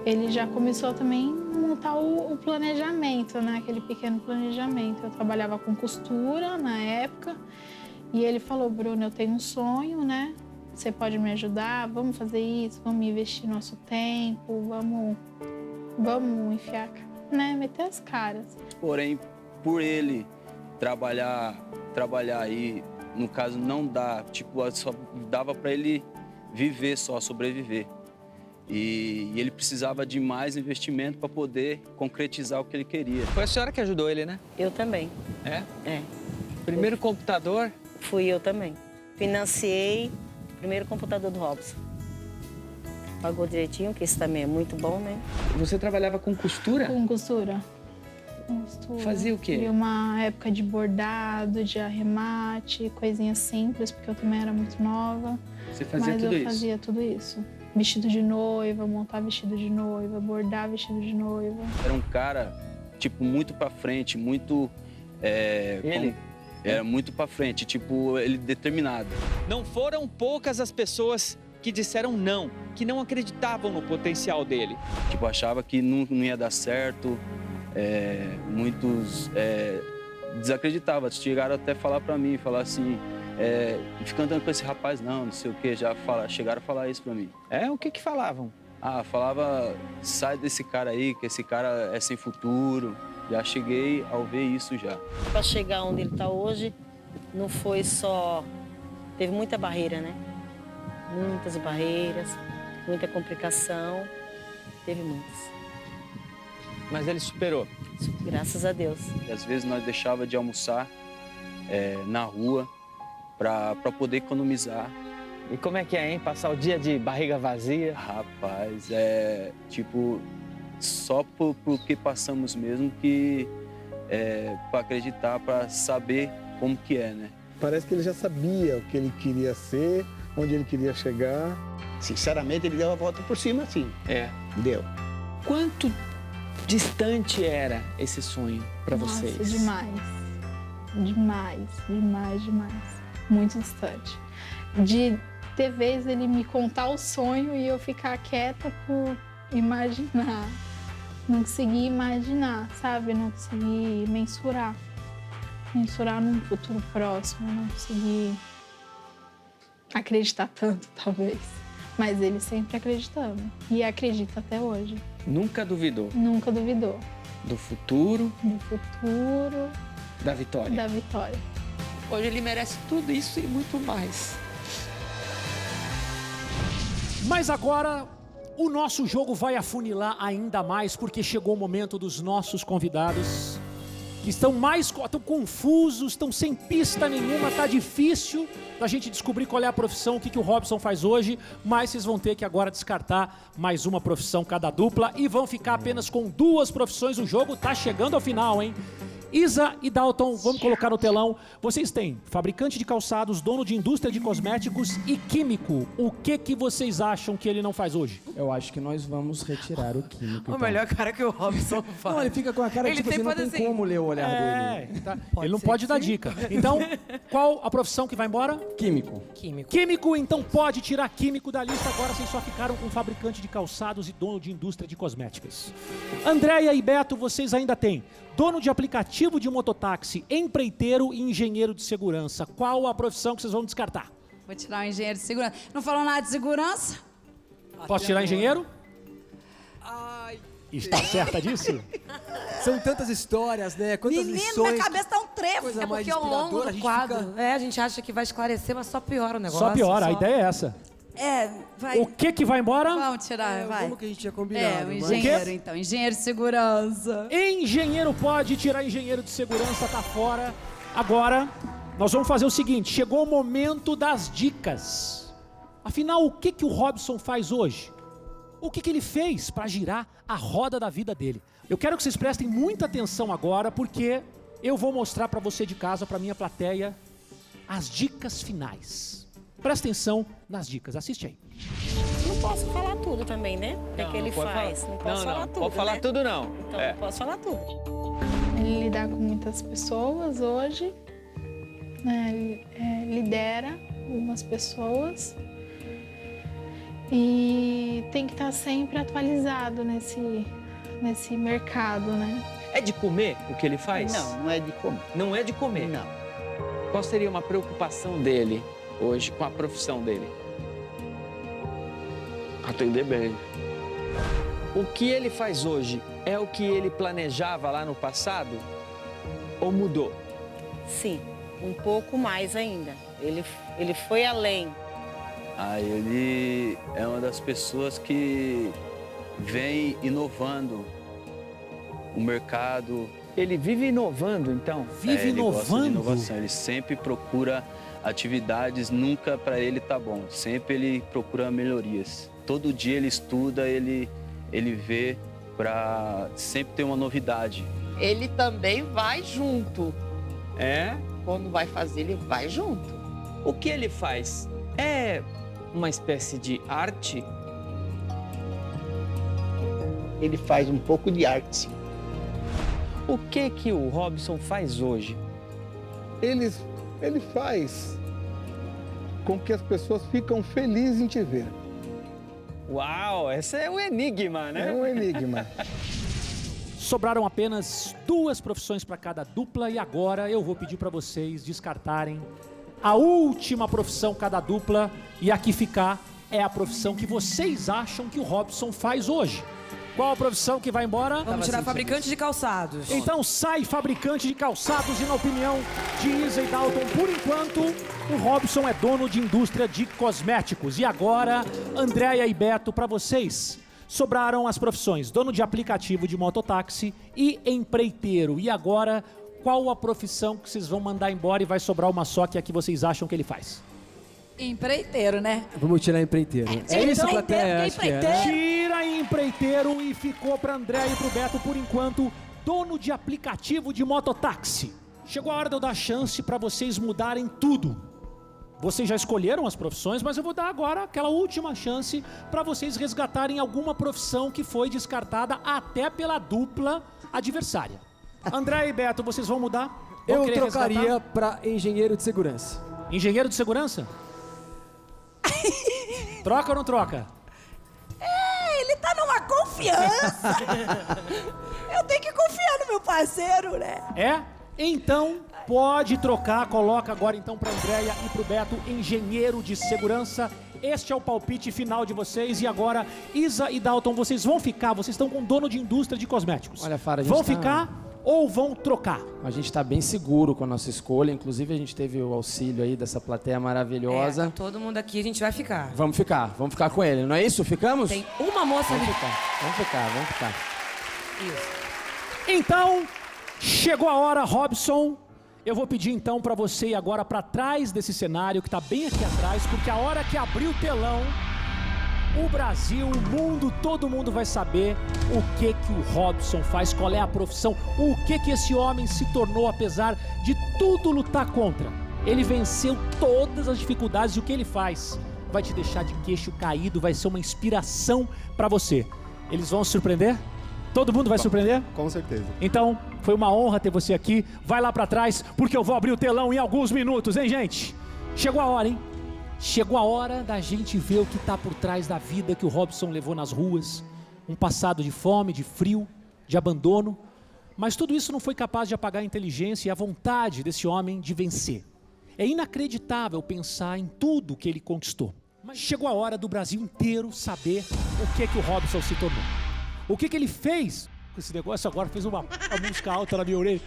Ele já começou também a montar o planejamento, né? Aquele pequeno planejamento. Eu trabalhava com costura na época e ele falou, Bruno, eu tenho um sonho, né? Você pode me ajudar? Vamos fazer isso, vamos investir nosso tempo, vamos enfiar, né? Meter as caras. Porém, por ele trabalhar aí, no caso não dá, tipo, só dava para ele viver só, sobreviver. E ele precisava de mais investimento para poder concretizar o que ele queria. Foi a senhora que ajudou ele, né? Eu também. É? É. Primeiro computador? Fui eu também. Financiei o primeiro computador do Robson. Pagou direitinho, que isso também é muito bom, né? Você trabalhava com costura? Com costura. Fazia o quê? Tive uma época de bordado, de arremate, coisinhas simples, porque eu também era muito nova. Você fazia tudo isso? Mas eu fazia tudo isso. Vestido de noiva, montar vestido de noiva, bordar vestido de noiva. Era um cara, tipo, muito pra frente, muito... Ele? Era muito pra frente, tipo, ele determinado. Não foram poucas as pessoas que disseram não, que não acreditavam no potencial dele. Tipo, achava que não ia dar certo, muitos desacreditavam, chegaram até a falar pra mim, falar assim... fica andando com esse rapaz não sei o que, chegaram a falar isso pra mim. O que falavam? Falava, sai desse cara aí, que esse cara é sem futuro. Já cheguei ao ver isso já. Para chegar onde ele está hoje, não foi só... Teve muita barreira, né? Muitas barreiras, muita complicação, teve muitas. Mas ele superou? Graças a Deus. E às vezes nós deixava de almoçar na rua, para poder economizar. E como é que é, hein? Passar o dia de barriga vazia? Rapaz, tipo, só porque passamos mesmo que para acreditar, para saber como que é, né? Parece que ele já sabia o que ele queria ser, onde ele queria chegar. Sinceramente, ele deu a volta por cima, sim. Deu. Quanto distante era esse sonho para vocês? Demais. Demais. Muito distante. De ter vez ele me contar o sonho e eu ficar quieta por imaginar. Não consegui imaginar, sabe? Não consegui mensurar. Mensurar num futuro próximo. Não consegui acreditar tanto, talvez. Mas ele sempre acreditando. E acredita até hoje. Nunca duvidou? Nunca duvidou. Do futuro? Do futuro. Da vitória? Da vitória. Hoje ele merece tudo isso e muito mais. Mas agora o nosso jogo vai afunilar ainda mais, porque chegou o momento dos nossos convidados que estão confusos, estão sem pista nenhuma, tá difícil da gente descobrir qual é a profissão, o que o Robson faz hoje, mas vocês vão ter que agora descartar mais uma profissão cada dupla e vão ficar apenas com 2 profissões. O jogo tá chegando ao final, hein? Isa e Dalton, vamos colocar no telão. Vocês têm fabricante de calçados, dono de indústria de cosméticos e químico. O que vocês acham que ele não faz hoje? Eu acho que nós vamos retirar o químico. O então. melhor cara que o Robson faz. Não, ele fica com a cara Ele tipo assim, não tem assim. como ler o olhar dele. Tá. Ele não pode dar dica. Então, qual a profissão que vai embora? Químico. Químico, então pode tirar químico da lista. Agora vocês só ficaram com fabricante de calçados e dono de indústria de cosméticas. Andréia e Beto, vocês ainda têm dono de aplicativo de mototáxi, empreiteiro e engenheiro de segurança. Qual a profissão que vocês vão descartar? Vou tirar o engenheiro de segurança. Não falou nada de segurança? Posso tirar engenheiro? Está certa disso? São tantas histórias, né? Quantas Menino, lições. minha cabeça tá um trevo. Coisa É mais porque ao longo inspiradora, a do gente quadro, fica- a gente acha que vai esclarecer, mas só piora o negócio. Só piora, a ideia é essa. Vai. O que vai embora? Vamos tirar, vai. Como que a gente tinha combinado? O mas- engenheiro, então. Engenheiro de segurança. Engenheiro pode tirar engenheiro de segurança, tá fora. Agora, nós vamos fazer o seguinte, chegou o momento das dicas. Afinal, o que o Robson faz hoje? O que ele fez para girar a roda da vida dele? Eu quero que vocês prestem muita atenção agora, porque eu vou mostrar para você de casa, para minha plateia, as dicas finais. Presta atenção nas dicas, assiste aí. Não posso falar tudo também, né? O que, é que ele pode faz? falar. Não posso falar tudo. Pode falar né? tudo não. Então, É. não posso falar tudo. Ele lidar com muitas pessoas hoje, né? Ele, lidera algumas pessoas e tem que estar sempre atualizado nesse mercado, né? É de comer o que ele faz? Não, não é de comer. Não é de comer? Não. Qual seria uma preocupação dele hoje com a profissão dele? Atender bem. O que ele faz hoje é o que ele planejava lá no passado? Ou mudou? Sim, um pouco mais ainda. Ele foi além. Ah, ele é uma das pessoas que vem inovando o mercado. Ele vive inovando, então? Vive Ele gosta de inovando? inovação. Ele sempre procura atividades, nunca para ele tá bom. Sempre ele procura melhorias. Todo dia ele estuda, ele vê para sempre ter uma novidade. Ele também vai junto. É? Quando vai fazer, ele vai junto. O que ele faz? É uma espécie de arte? Ele faz um pouco de arte, sim. O que o Robson faz hoje? Ele faz com que as pessoas ficam felizes em te ver. Uau, esse é um enigma, né? É um enigma. Sobraram apenas 2 profissões para cada dupla e agora eu vou pedir para vocês descartarem a última profissão cada dupla e a que ficar é a profissão que vocês acham que o Robson faz hoje. Qual a profissão que vai embora? Vamos tirar fabricante de calçados. Então sai fabricante de calçados e na opinião de Isa e Dalton, por enquanto, o Robson é dono de indústria de cosméticos. E agora, Andréia e Beto, para vocês, sobraram as profissões dono de aplicativo de mototáxi e empreiteiro. E agora, qual a profissão que vocês vão mandar embora e vai sobrar uma só que é a que vocês acham que ele faz? Empreiteiro, né? Vamos tirar empreiteiro. É isso, plateia, acho que é. Né? Tira empreiteiro e ficou para André e pro Beto, por enquanto, dono de aplicativo de mototáxi. Chegou a hora de eu dar chance para vocês mudarem tudo. Vocês já escolheram as profissões, mas eu vou dar agora aquela última chance para vocês resgatarem alguma profissão que foi descartada até pela dupla adversária. André e Beto, vocês vão mudar? Vão Eu querer trocaria resgatar? para engenheiro de segurança. Engenheiro de segurança? Troca ou não troca? Ele tá numa confiança. Eu tenho que confiar no meu parceiro, né? É? Então, pode trocar. Coloca agora então para Andréia e pro Beto, engenheiro de segurança. Este é o palpite final de vocês. E agora, Isa e Dalton, vocês vão ficar? Vocês estão com dono de indústria de cosméticos. Olha, Fara, a gente vão tá... ficar ou vão trocar? A gente está bem seguro com a nossa escolha. Inclusive, a gente teve o auxílio aí dessa plateia maravilhosa. Todo mundo aqui, a gente vai ficar. Vamos ficar com ele, não é isso? Ficamos? Tem uma moça ali. Vamos ficar. Isso. Então, chegou a hora, Robson. Eu vou pedir então para você ir agora para trás desse cenário, que está bem aqui atrás, porque a hora que abrir o telão, o Brasil, o mundo, todo mundo vai saber o que o Robson faz, qual é a profissão, o que esse homem se tornou, apesar de tudo lutar contra. Ele venceu todas as dificuldades e o que ele faz vai te deixar de queixo caído, vai ser uma inspiração para você. Eles vão se surpreender? Todo mundo vai surpreender? Com certeza. Então, foi uma honra ter você aqui. Vai lá para trás, porque eu vou abrir o telão em alguns minutos, hein, gente? Chegou a hora, hein? Chegou a hora da gente ver o que está por trás da vida que o Robson levou nas ruas. Um passado de fome, de frio, de abandono. Mas tudo isso não foi capaz de apagar a inteligência e a vontade desse homem de vencer. É inacreditável pensar em tudo que ele conquistou. Mas chegou a hora do Brasil inteiro saber o que o Robson se tornou. O que ele fez? Esse negócio agora fez uma música alta na minha orelha.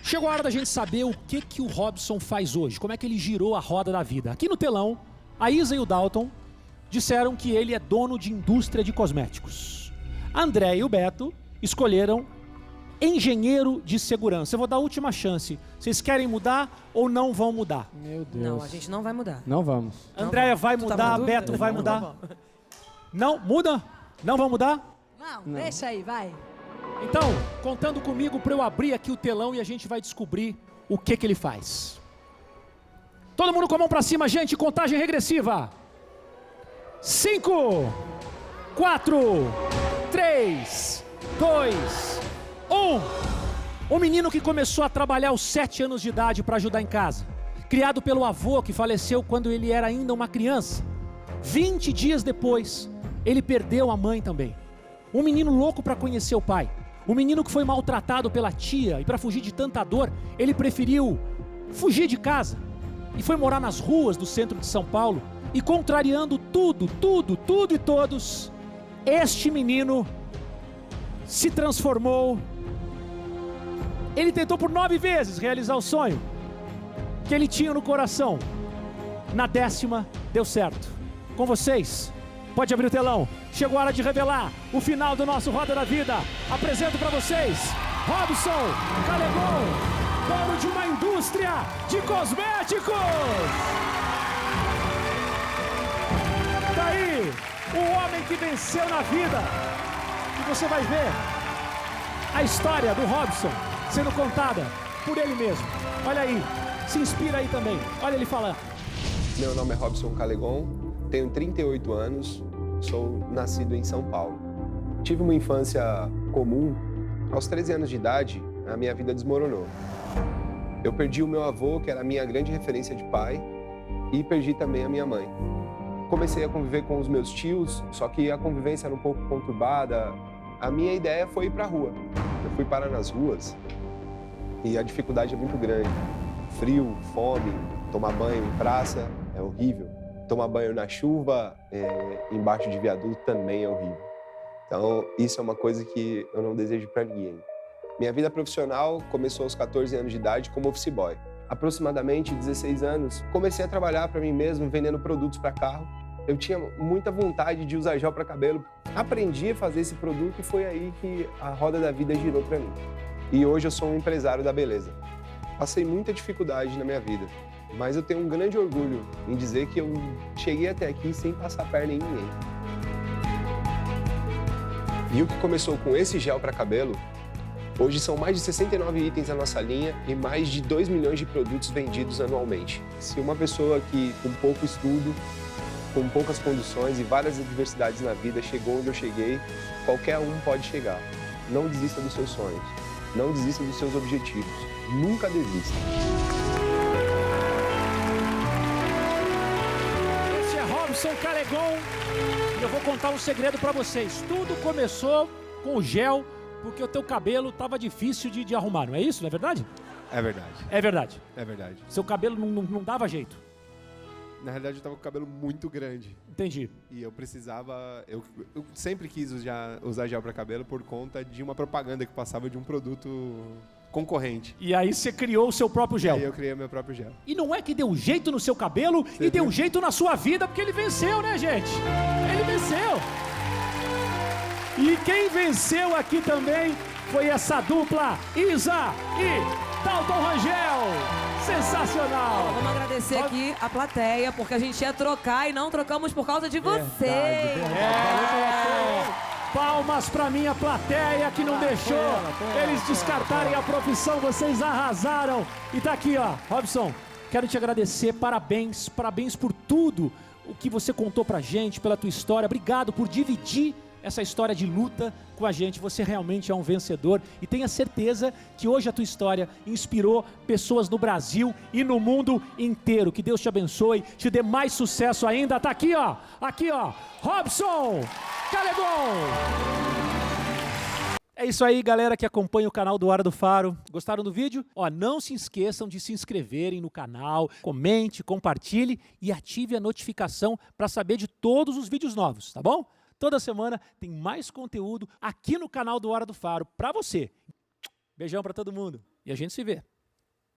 Chegou a hora da gente saber o que o Robson faz hoje, como é que ele girou a roda da vida. Aqui no telão, a Isa e o Dalton disseram que ele é dono de indústria de cosméticos. A André e o Beto escolheram engenheiro de segurança. Eu vou dar a última chance. Vocês querem mudar ou não vão mudar? Meu Deus. Não, a gente não vai mudar. Não vamos. Andréia vai mudar, Beto vai mudar. Não, muda? Não vão mudar? Não, deixa aí, vai. Então, contando comigo para eu abrir aqui o telão e a gente vai descobrir o que ele faz. Todo mundo com a mão para cima, gente, contagem regressiva. 5, 4, 3, 2, 1. Um menino que começou a trabalhar aos 7 anos de idade para ajudar em casa. Criado pelo avô que faleceu quando ele era ainda uma criança. 20 dias depois, ele perdeu a mãe também. Um menino louco para conhecer o pai. Um menino que foi maltratado pela tia e para fugir de tanta dor, ele preferiu fugir de casa e foi morar nas ruas do centro de São Paulo e contrariando tudo e todos, este menino se transformou. Ele tentou por 9 vezes realizar o sonho que ele tinha no coração. Na 10ª deu certo. Com vocês, pode abrir o telão. Chegou a hora de revelar o final do nosso Roda da Vida. Apresento para vocês Robson Calegon, dono de uma indústria de cosméticos. Daí, o homem que venceu na vida. E você vai ver a história do Robson sendo contada por ele mesmo. Olha aí, se inspira aí também. Olha ele falando. Meu nome é Robson Calegon, tenho 38 anos, sou nascido em São Paulo. Tive uma infância comum. Aos 13 anos de idade, a minha vida desmoronou. Eu perdi o meu avô, que era a minha grande referência de pai, e perdi também a minha mãe. Comecei a conviver com os meus tios, só que a convivência era um pouco conturbada. A minha ideia foi ir para a rua. Eu fui parar nas ruas e a dificuldade é muito grande. Frio, fome, tomar banho em praça é horrível. Tomar banho na chuva, embaixo de viaduto também é horrível. Então, isso é uma coisa que eu não desejo para ninguém. Minha vida profissional começou aos 14 anos de idade como office boy. Aproximadamente 16 anos, comecei a trabalhar para mim mesmo, vendendo produtos para carro. Eu tinha muita vontade de usar gel para cabelo. Aprendi a fazer esse produto e foi aí que a roda da vida girou para mim. E hoje eu sou um empresário da beleza. Passei muita dificuldade na minha vida, mas eu tenho um grande orgulho em dizer que eu cheguei até aqui sem passar perna em ninguém. E o que começou com esse gel para cabelo, hoje são mais de 69 itens na nossa linha e mais de 2 milhões de produtos vendidos anualmente. Se uma pessoa que com pouco estudo, com poucas condições e várias adversidades na vida chegou onde eu cheguei, qualquer um pode chegar. Não desista dos seus sonhos, não desista dos seus objetivos, nunca desista. Esse é Robson Calegon e eu vou contar um segredo pra vocês. Tudo começou com o gel, porque o teu cabelo tava difícil de arrumar, não é isso? Não é verdade? É verdade. É verdade. É verdade. Seu cabelo não dava jeito. Na realidade, eu tava com o cabelo muito grande. Entendi. E eu precisava... Eu sempre quis usar gel para cabelo por conta de uma propaganda que passava de um produto concorrente. E aí você criou o seu próprio gel. E aí eu criei o meu próprio gel. E não é que deu jeito no seu cabelo Você e deu viu? jeito na sua vida, porque ele venceu, né, gente? Ele venceu. E quem venceu aqui também foi essa dupla, Isa e Dalton Rangel. Sensacional! Vamos agradecer aqui a plateia, porque a gente ia trocar e não trocamos por causa de vocês. Palmas pra minha plateia que não deixou eles descartarem a profissão, vocês arrasaram. E tá aqui, ó, Robson, quero te agradecer, parabéns por tudo o que você contou pra gente, pela tua história. Obrigado por dividir essa história de luta com a gente. Você realmente é um vencedor e tenha certeza que hoje a tua história inspirou pessoas no Brasil e no mundo inteiro. Que Deus te abençoe, te dê mais sucesso ainda. Tá aqui, ó, Robson Callegon. É isso aí, galera que acompanha o canal do Hora do Faro. Gostaram do vídeo? Ó, não se esqueçam de se inscreverem no canal, comente, compartilhe e ative a notificação para saber de todos os vídeos novos, tá bom? Toda semana tem mais conteúdo aqui no canal do Hora do Faro para você. Beijão para todo mundo e a gente se vê.